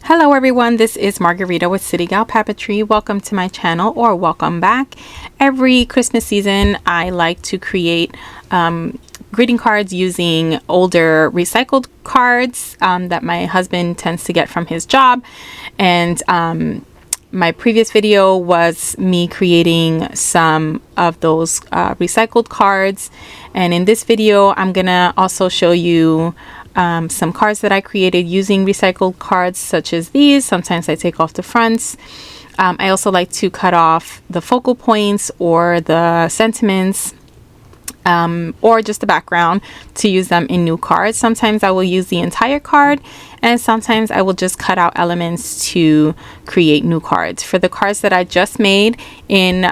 Hello everyone, this is Margarita with CityGal Papeterie. Welcome to my channel, or welcome back. Every Christmas season I like to create greeting cards using older recycled cards that my husband tends to get from his job. And my previous video was me creating some of those recycled cards, and in this video I'm gonna also show you some cards that I created using recycled cards such as these. Sometimes I take off the fronts. I also like to cut off the focal points or the sentiments or just the background to use them in new cards. Sometimes I will use the entire card, and sometimes I will just cut out elements to create new cards. For the cards that I just made in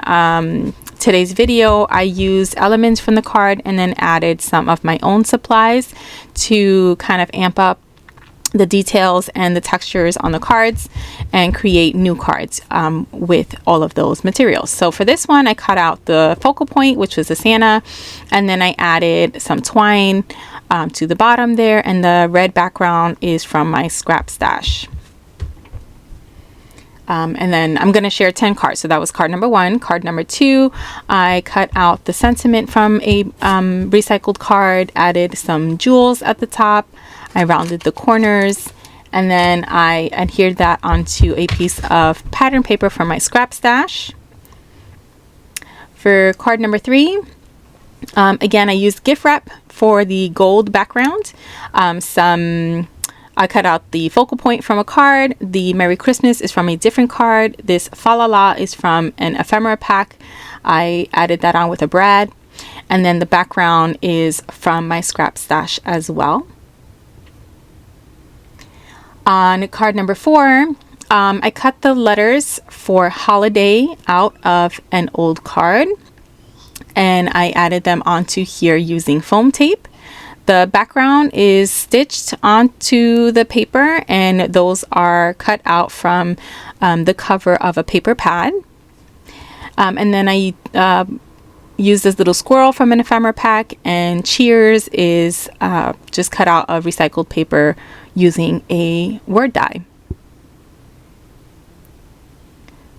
today's video, I used elements from the card and then added some of my own supplies to kind of amp up the details and the textures on the cards and create new cards with all of those materials. So for this one, I cut out the focal point, which was the Santa, and then I added some twine to the bottom there, and the red background is from my scrap stash. And then I'm going to share 10 cards. So that was card number 1. Card number 2, I cut out the sentiment from a recycled card, added some jewels at the top. I rounded the corners, and then I adhered that onto a piece of pattern paper from my scrap stash. For card number 3, again, I used gift wrap for the gold background. I cut out the focal point from a card. The Merry Christmas is from a different card. This Fa La La is from an ephemera pack. I added that on with a brad. And then the background is from my scrap stash as well. On card number 4, I cut the letters for holiday out of an old card, and I added them onto here using foam tape. The background is stitched onto the paper, and those are cut out from the cover of a paper pad. And then I used this little squirrel from an ephemera pack, and Cheers is just cut out of recycled paper using a word die.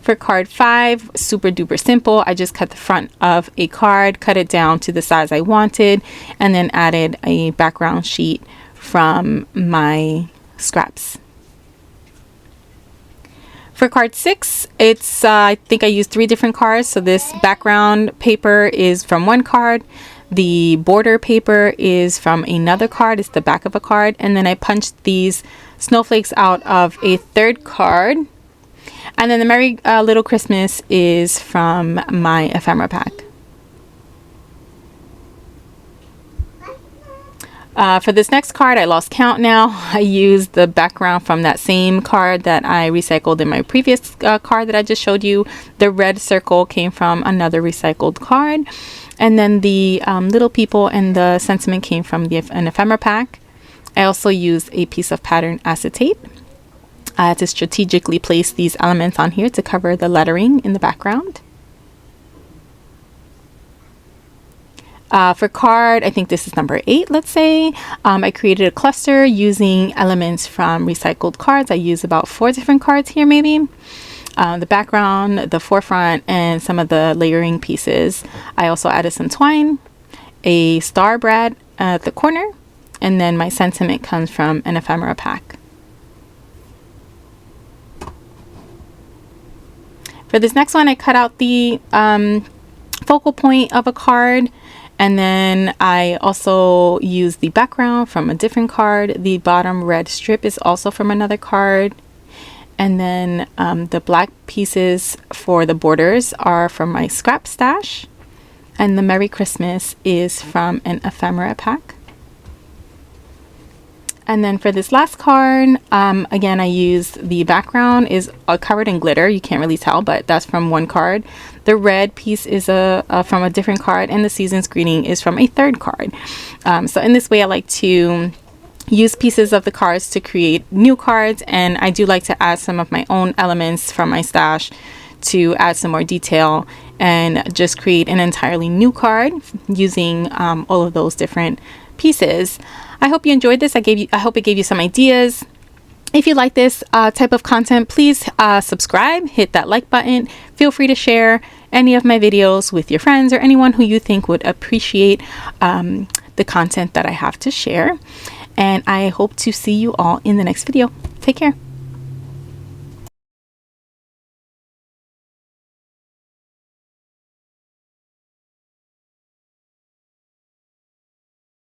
For card 5, super duper simple. I just cut the front of a card, cut it down to the size I wanted, and then added a background sheet from my scraps. For card 6, it's I think I used 3 different cards. So this background paper is from one card. The border paper is from another card. It's the back of a card. And then I punched these snowflakes out of a third card. And then the Merry Little Christmas is from my ephemera pack. For this next card, I lost count now. I used the background from that same card that I recycled in my previous card that I just showed you. The red circle came from another recycled card. And then the little people and the sentiment came from an ephemera pack. I also used a piece of pattern acetate. I had to strategically place these elements on here to cover the lettering in the background. For card, I think this is number 8, let's say, I created a cluster using elements from recycled cards. I used about 4 different cards here maybe. The background, the forefront, and some of the layering pieces. I also added some twine, a star brad at the corner, and then my sentiment comes from an ephemera pack. For this next one, I cut out the focal point of a card, and then I also used the background from a different card. The bottom red strip is also from another card. And then the black pieces for the borders are from my scrap stash. And the Merry Christmas is from an ephemera pack. And then for this last card, again, I used the background is covered in glitter. You can't really tell, but that's from one card. The red piece is from a different card, and the season's greeting is from a third card. So in this way, I like to use pieces of the cards to create new cards, and I do like to add some of my own elements from my stash to add some more detail and just create an entirely new card using all of those different pieces. I hope you enjoyed this. I hope it gave you some ideas. If you like this type of content, please subscribe, hit that like button. Feel free to share any of my videos with your friends or anyone who you think would appreciate the content that I have to share. And I hope to see you all in the next video. Take care.